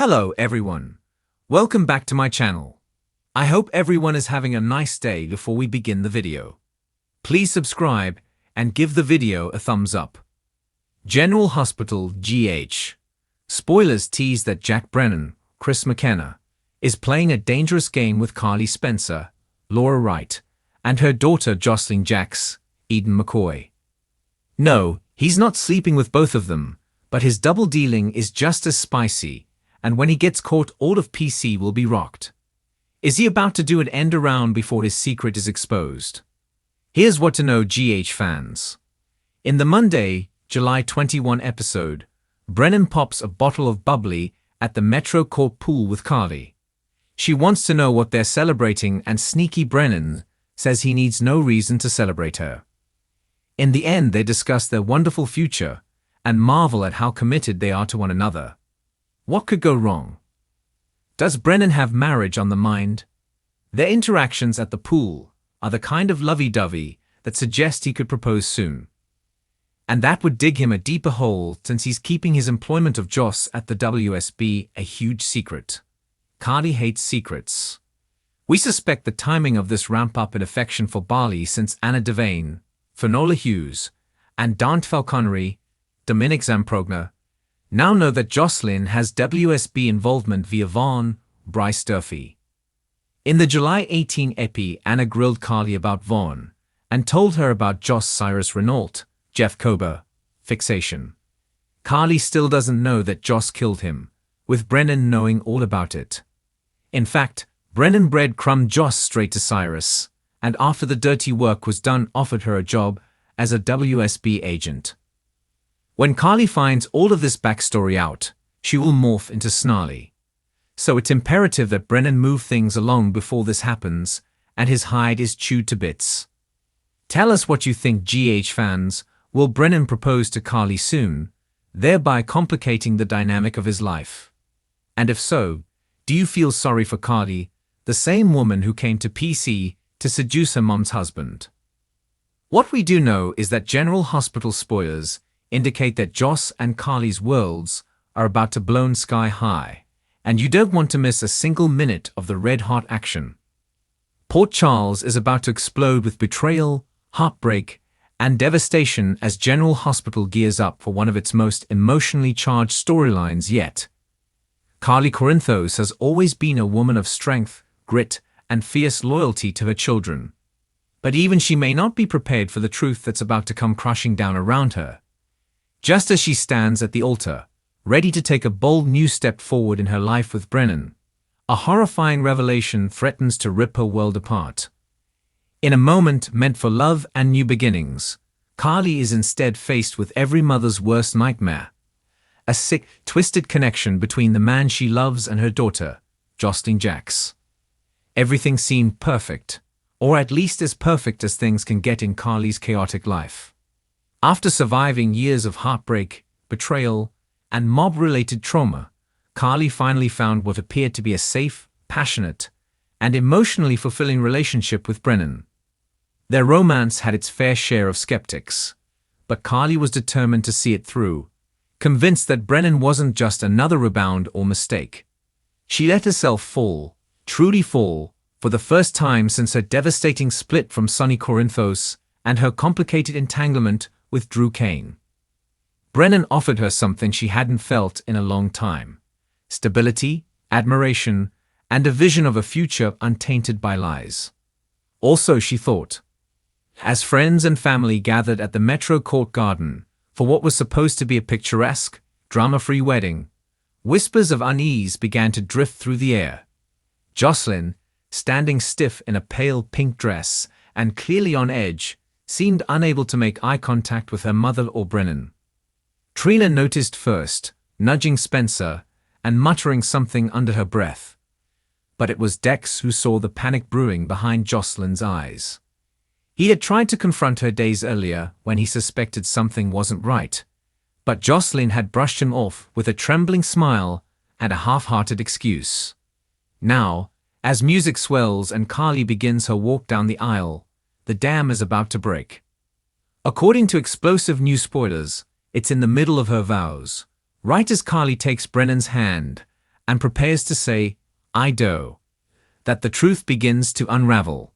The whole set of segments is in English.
Hello everyone. Welcome back to my channel. I hope everyone is having a nice day before we begin the video. Please subscribe and give the video a thumbs up. General Hospital GH. Spoilers tease that Jack Brennan, Chris McKenna, is playing a dangerous game with Carly Spencer, Laura Wright, and her daughter Josslyn Jax, Eden McCoy. No, he's not sleeping with both of them, but his double dealing is just as spicy, and when he gets caught all of PC will be rocked. Is he about to do an end around before his secret is exposed? Here's what to know, GH fans. In the Monday, July 21 episode, Brennan pops a bottle of bubbly at the Metro Court pool with Carly. She wants to know what they're celebrating, and sneaky Brennan says he needs no reason to celebrate her. In the end, they discuss their wonderful future and marvel at how committed they are to one another. What could go wrong? Does Brennan have marriage on the mind? Their interactions at the pool are the kind of lovey-dovey that suggest he could propose soon. And that would dig him a deeper hole, since he's keeping his employment of Joss at the WSB a huge secret. Carly hates secrets. We suspect the timing of this ramp-up in affection for Barley, since Anna Devane, Finola Hughes, and Dante Falconeri, Dominic Zamprogna, now know that Josslyn has WSB involvement via Vaughn, Bryce Durfee. In the July 18 epi, Anna grilled Carly about Vaughn and told her about Joss Cyrus Renault, Jeff Kober, fixation. Carly still doesn't know that Joss killed him, with Brennan knowing all about it. In fact, Brennan breadcrumbed Joss straight to Cyrus, and after the dirty work was done offered her a job as a WSB agent. When Carly finds all of this backstory out, she will morph into Snarly. So it's imperative that Brennan move things along before this happens, and his hide is chewed to bits. Tell us what you think, GH fans. Will Brennan propose to Carly soon, thereby complicating the dynamic of his life? And if so, do you feel sorry for Carly, the same woman who came to PC to seduce her mom's husband? What we do know is that General Hospital spoilers indicate that Joss and Carly's worlds are about to blown sky high, and you don't want to miss a single minute of the red-hot action. Port Charles is about to explode with betrayal, heartbreak, and devastation as General Hospital gears up for one of its most emotionally charged storylines yet. Carly Corinthos has always been a woman of strength, grit, and fierce loyalty to her children. But even she may not be prepared for the truth that's about to come crashing down around her. Just as she stands at the altar, ready to take a bold new step forward in her life with Brennan, a horrifying revelation threatens to rip her world apart. In a moment meant for love and new beginnings, Carly is instead faced with every mother's worst nightmare. A sick, twisted connection between the man she loves and her daughter, Josslyn Jax. Everything seemed perfect, or at least as perfect as things can get in Carly's chaotic life. After surviving years of heartbreak, betrayal, and mob-related trauma, Carly finally found what appeared to be a safe, passionate, and emotionally fulfilling relationship with Brennan. Their romance had its fair share of skeptics, but Carly was determined to see it through, convinced that Brennan wasn't just another rebound or mistake. She let herself fall, truly fall, for the first time since her devastating split from Sonny Corinthos and her complicated entanglement with Drew Kane. Brennan offered her something she hadn't felt in a long time: stability, admiration, and a vision of a future untainted by lies. Also, she thought. As friends and family gathered at the Metro Court garden for what was supposed to be a picturesque, drama-free wedding, whispers of unease began to drift through the air. Josslyn, standing stiff in a pale pink dress and clearly on edge, seemed unable to make eye contact with her mother or Brennan. Trina noticed first, nudging Spencer and muttering something under her breath. But it was Dex who saw the panic brewing behind Josslyn's eyes. He had tried to confront her days earlier when he suspected something wasn't right, but Josslyn had brushed him off with a trembling smile and a half-hearted excuse. Now, as music swells and Carly begins her walk down the aisle, the dam is about to break. According to explosive news spoilers, it's in the middle of her vows, right as Carly takes Brennan's hand and prepares to say, "I do," that the truth begins to unravel.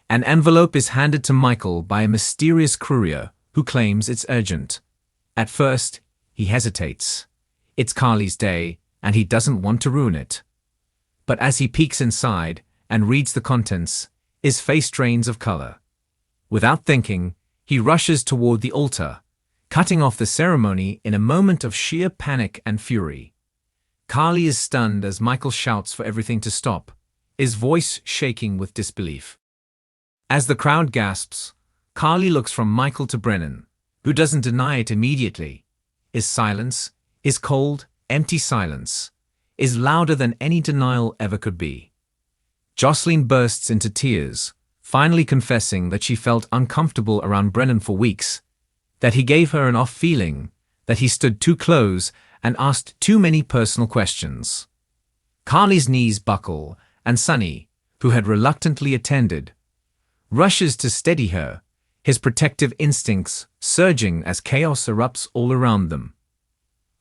An envelope is handed to Michael by a mysterious courier who claims it's urgent. At first, he hesitates. It's Carly's day, and he doesn't want to ruin it. But as he peeks inside and reads the contents, his face drains of color. Without thinking, he rushes toward the altar, cutting off the ceremony in a moment of sheer panic and fury. Carly is stunned as Michael shouts for everything to stop, his voice shaking with disbelief. As the crowd gasps, Carly looks from Michael to Brennan, who doesn't deny it immediately. His silence, his cold, empty silence, is louder than any denial ever could be. Josslyn bursts into tears, finally confessing that she felt uncomfortable around Brennan for weeks, that he gave her an off feeling, that he stood too close and asked too many personal questions. Carly's knees buckle, and Sonny, who had reluctantly attended, rushes to steady her, his protective instincts surging as chaos erupts all around them.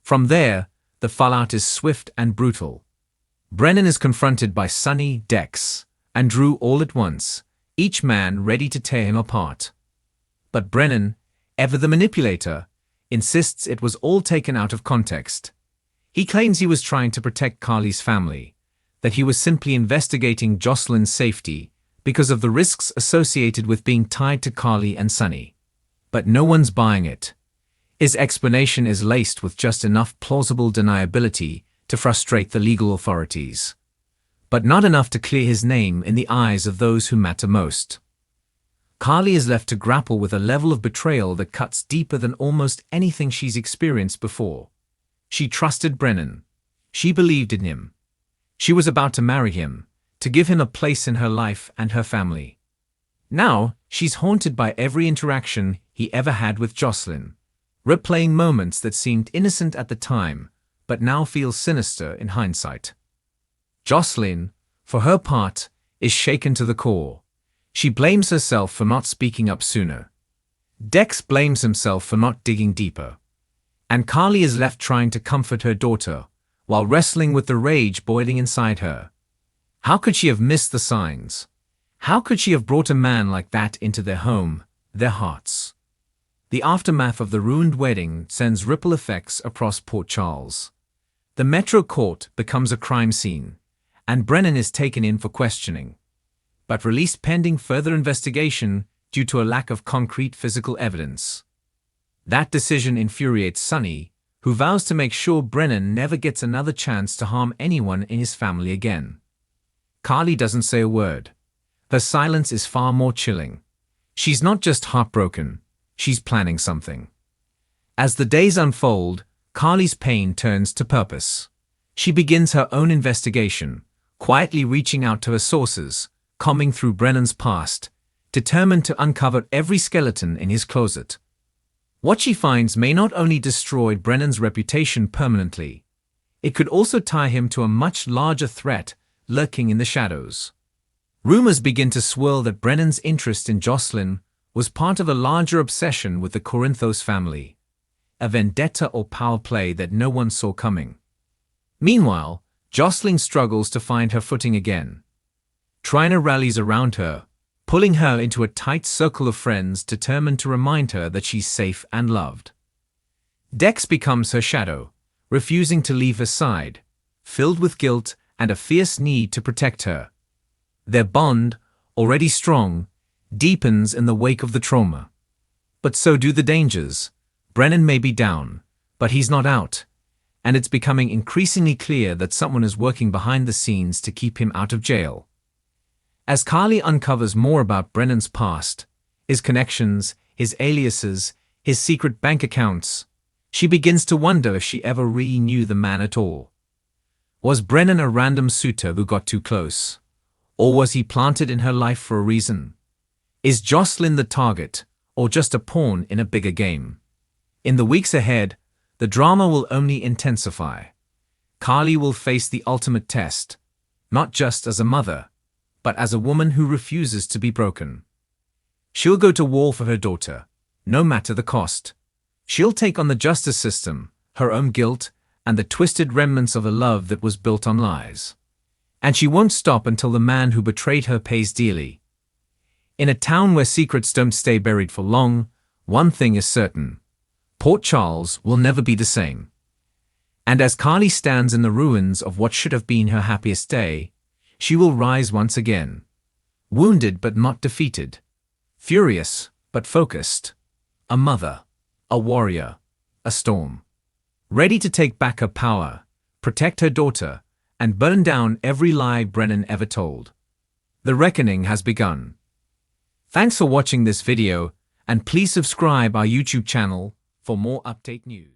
From there, the fallout is swift and brutal. Brennan is confronted by Sonny, Dex, and Drew all at once, each man ready to tear him apart. But Brennan, ever the manipulator, insists it was all taken out of context. He claims he was trying to protect Carly's family, that he was simply investigating Josslyn's safety because of the risks associated with being tied to Carly and Sonny. But no one's buying it. His explanation is laced with just enough plausible deniability to frustrate the legal authorities, but not enough to clear his name in the eyes of those who matter most. Carly is left to grapple with a level of betrayal that cuts deeper than almost anything she's experienced before. She trusted Brennan. She believed in him. She was about to marry him, to give him a place in her life and her family. Now, she's haunted by every interaction he ever had with Josslyn, replaying moments that seemed innocent at the time, but now feel sinister in hindsight. Josslyn, for her part, is shaken to the core. She blames herself for not speaking up sooner. Dex blames himself for not digging deeper. And Carly is left trying to comfort her daughter, while wrestling with the rage boiling inside her. How could she have missed the signs? How could she have brought a man like that into their home, their hearts? The aftermath of the ruined wedding sends ripple effects across Port Charles. The Metro Court becomes a crime scene, and Brennan is taken in for questioning, but released pending further investigation due to a lack of concrete physical evidence. That decision infuriates Sonny, who vows to make sure Brennan never gets another chance to harm anyone in his family again. Carly doesn't say a word. Her silence is far more chilling. She's not just heartbroken, she's planning something. As the days unfold, Carly's pain turns to purpose. She begins her own investigation, quietly reaching out to her sources, combing through Brennan's past, determined to uncover every skeleton in his closet. What she finds may not only destroy Brennan's reputation permanently, it could also tie him to a much larger threat lurking in the shadows. Rumors begin to swirl that Brennan's interest in Josslyn was part of a larger obsession with the Corinthos family, a vendetta or power play that no one saw coming. Meanwhile, Josslyn struggles to find her footing again. Trina rallies around her, pulling her into a tight circle of friends determined to remind her that she's safe and loved. Dex becomes her shadow, refusing to leave her side, filled with guilt and a fierce need to protect her. Their bond, already strong, deepens in the wake of the trauma. But so do the dangers. Brennan may be down, but he's not out, and it's becoming increasingly clear that someone is working behind the scenes to keep him out of jail. As Carly uncovers more about Brennan's past, his connections, his aliases, his secret bank accounts, she begins to wonder if she ever really knew the man at all. Was Brennan a random suitor who got too close? Or was he planted in her life for a reason? Is Josslyn the target, or just a pawn in a bigger game? In the weeks ahead, the drama will only intensify. Carly will face the ultimate test, not just as a mother, but as a woman who refuses to be broken. She'll go to war for her daughter, no matter the cost. She'll take on the justice system, her own guilt, and the twisted remnants of a love that was built on lies. And she won't stop until the man who betrayed her pays dearly. In a town where secrets don't stay buried for long, one thing is certain: Port Charles will never be the same. And as Carly stands in the ruins of what should have been her happiest day, she will rise once again. Wounded but not defeated. Furious but focused. A mother. A warrior. A storm. Ready to take back her power, protect her daughter, and burn down every lie Brennan ever told. The reckoning has begun. Thanks for watching this video, and please subscribe our YouTube channel for more update news.